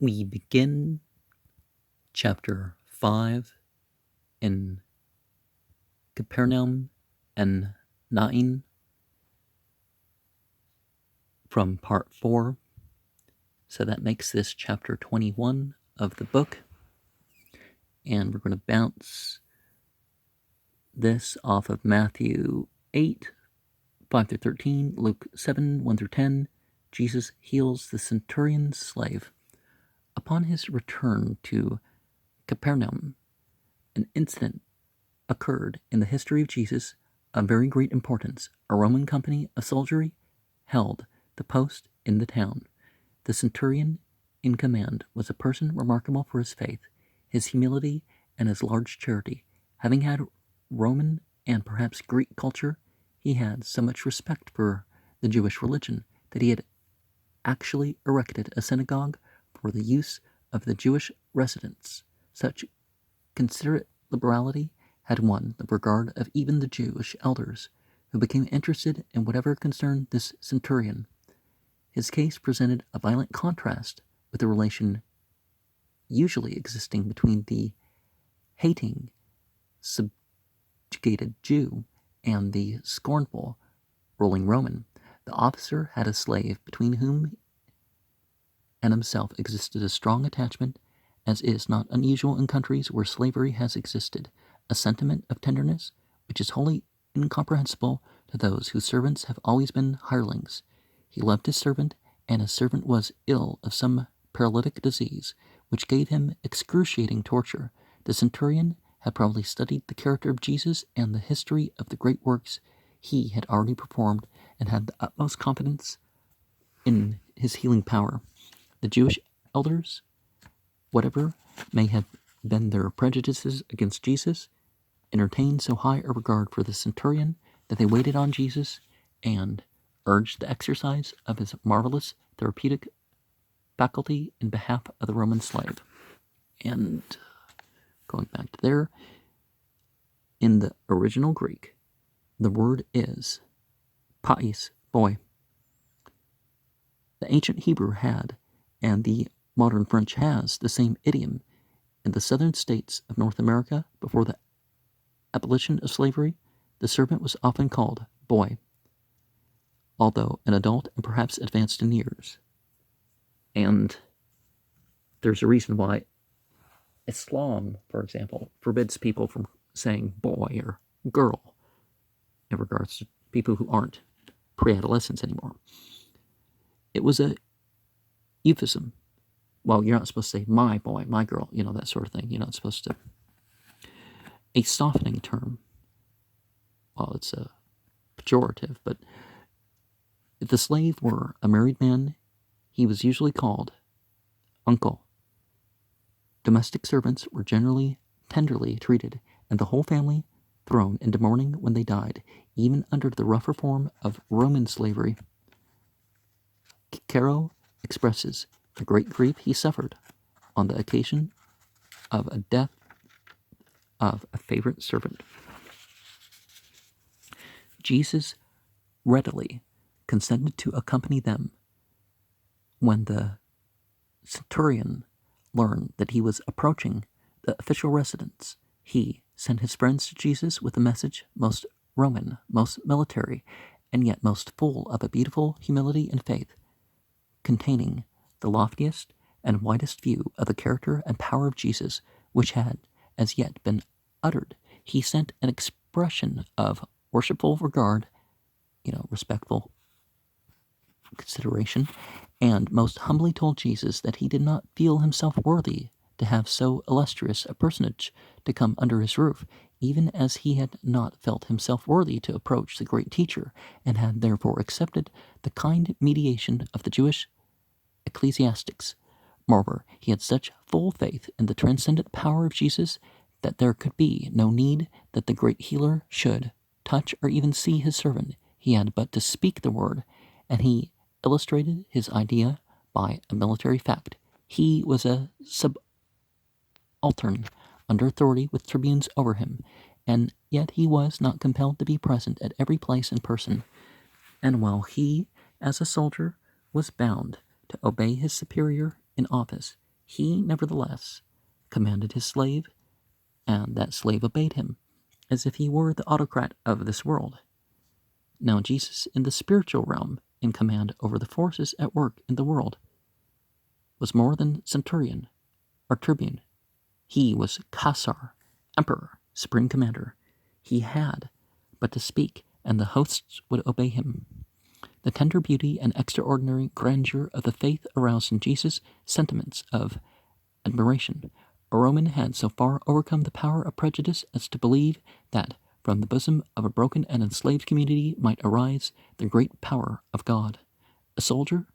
We begin chapter 5 in Capernaum and Nain from part 4. So that makes this chapter 21 of the book. And we're going to bounce this off of Matthew 8, 5 through 13, Luke 7, 1 through 10. Jesus heals the centurion's slave. Upon his return to Capernaum, an incident occurred in the history of Jesus of very great importance. A Roman company of soldiery held the post in the town. The centurion in command was a person remarkable for his faith, his humility, and his large charity. Having had Roman and perhaps Greek culture, he had so much respect for the Jewish religion that he had actually erected a synagogue for the use of the Jewish residents. Such considerate liberality had won the regard of even the Jewish elders, who became interested in whatever concerned this centurion. His case presented a violent contrast with the relation usually existing between the hating, subjugated Jew and the scornful, ruling Roman. The officer had a slave between whom and himself existed a strong attachment, as is not unusual in countries where slavery has existed, a sentiment of tenderness which is wholly incomprehensible to those whose servants have always been hirelings. He loved his servant, and his servant was ill of some paralytic disease, which gave him excruciating torture. The centurion had probably studied the character of Jesus and the history of the great works he had already performed, and had the utmost confidence in his healing power. The Jewish elders, whatever may have been their prejudices against Jesus, entertained so high a regard for the centurion that they waited on Jesus and urged the exercise of his marvelous therapeutic faculty in behalf of the Roman slave. And going back to there, in the original Greek, the word is pais, boy. The ancient Hebrew had, and the modern French has, the same idiom. In the southern states of North America, before the abolition of slavery, the servant was often called boy, although an adult and perhaps advanced in years. And there's a reason why Islam, for example, forbids people from saying boy or girl in regards to people who aren't pre-adolescents anymore. It was a euphemism. Well, you're not supposed to say my boy, my girl, that sort of thing. You're not supposed to. A softening term. Well, it's a pejorative, but if the slave were a married man, he was usually called uncle. Domestic servants were generally tenderly treated, and the whole family thrown into mourning when they died, even under the rougher form of Roman slavery. Cicero expresses the great grief he suffered on the occasion of a death of a favorite servant. Jesus readily consented to accompany them. When the centurion learned that he was approaching the official residence, he sent his friends to Jesus with a message most Roman, most military, and yet most full of a beautiful humility and faith, containing the loftiest and widest view of the character and power of Jesus, which had as yet been uttered. He sent an expression of worshipful regard, respectful consideration, and most humbly told Jesus that he did not feel himself worthy to have so illustrious a personage to come under his roof, even as he had not felt himself worthy to approach the great teacher, and had therefore accepted the kind mediation of the Jewish ecclesiastics. Moreover, he had such full faith in the transcendent power of Jesus that there could be no need that the great healer should touch or even see his servant. He had but to speak the word, and he illustrated his idea by a military fact. He was a subaltern under authority with tribunes over him, and yet he was not compelled to be present at every place in person. And while he, as a soldier, was bound to obey his superior in office, he nevertheless commanded his slave, and that slave obeyed him, as if he were the autocrat of this world. Now Jesus, in the spiritual realm, in command over the forces at work in the world, was more than centurion or tribune. He was Caesar, emperor, supreme commander. He had but to speak, and the hosts would obey him. The tender beauty and extraordinary grandeur of the faith aroused in Jesus sentiments of admiration. A Roman had so far overcome the power of prejudice as to believe that from the bosom of a broken and enslaved community might arise the great power of God. A soldier,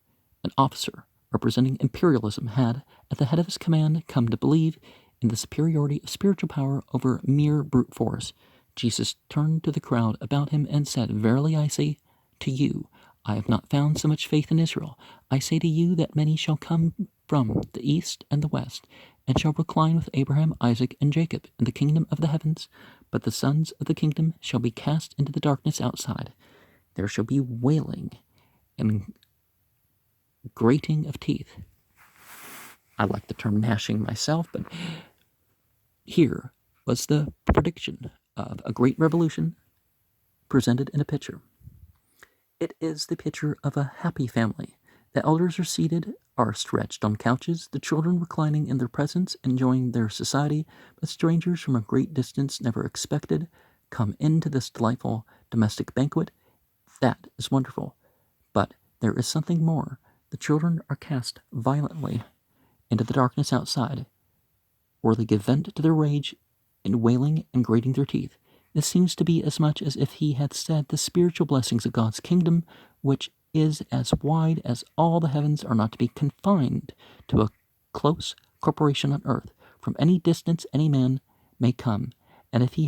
an officer representing imperialism, had, at the head of his command, come to believe in the superiority of spiritual power over mere brute force. Jesus turned to the crowd about him and said, "Verily I say to you, I have not found so much faith in Israel. I say to you that many shall come from the east and the west, and shall recline with Abraham, Isaac, and Jacob in the kingdom of the heavens. But the sons of the kingdom shall be cast into the darkness outside. There shall be wailing and grating of teeth." I like the term gnashing myself, but here was the prediction of a great revolution presented in a picture. It is the picture of a happy family. The elders are seated, are stretched on couches, the children reclining in their presence, enjoying their society, but strangers from a great distance, never expected, come into this delightful domestic banquet. That is wonderful. But there is something more. The children are cast violently into the darkness outside, where they give vent to their rage in wailing and grating their teeth. It seems to be as much as if he had said the spiritual blessings of God's kingdom, which is as wide as all the heavens, are not to be confined to a close corporation on earth. From any distance any man may come, and if he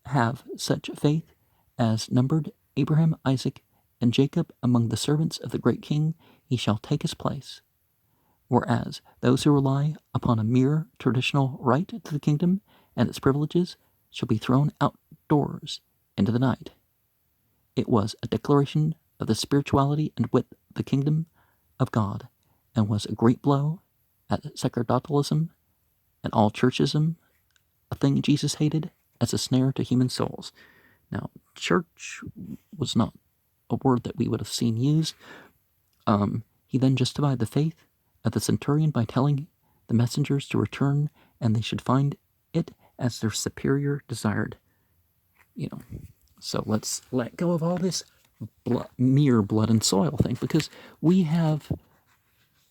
have such faith as numbered Abraham, Isaac, and Jacob among the servants of the great king, he shall take his place. Whereas those who rely upon a mere traditional right to the kingdom and its privileges shall be thrown outdoors into the night. It was a declaration of the spirituality and width of the kingdom of God, and was a great blow at sacerdotalism and all churchism, a thing Jesus hated as a snare to human souls. Now, church was not a word that we would have seen used. He then justified the faith of the centurion by telling the messengers to return, and they should find it as their superior desired. So let's let go of all this mere blood and soil thing, because we have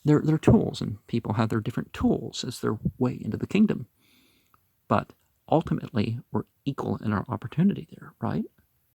their tools, and people have their different tools as their way into the kingdom. But ultimately, we're equal in our opportunity there, right?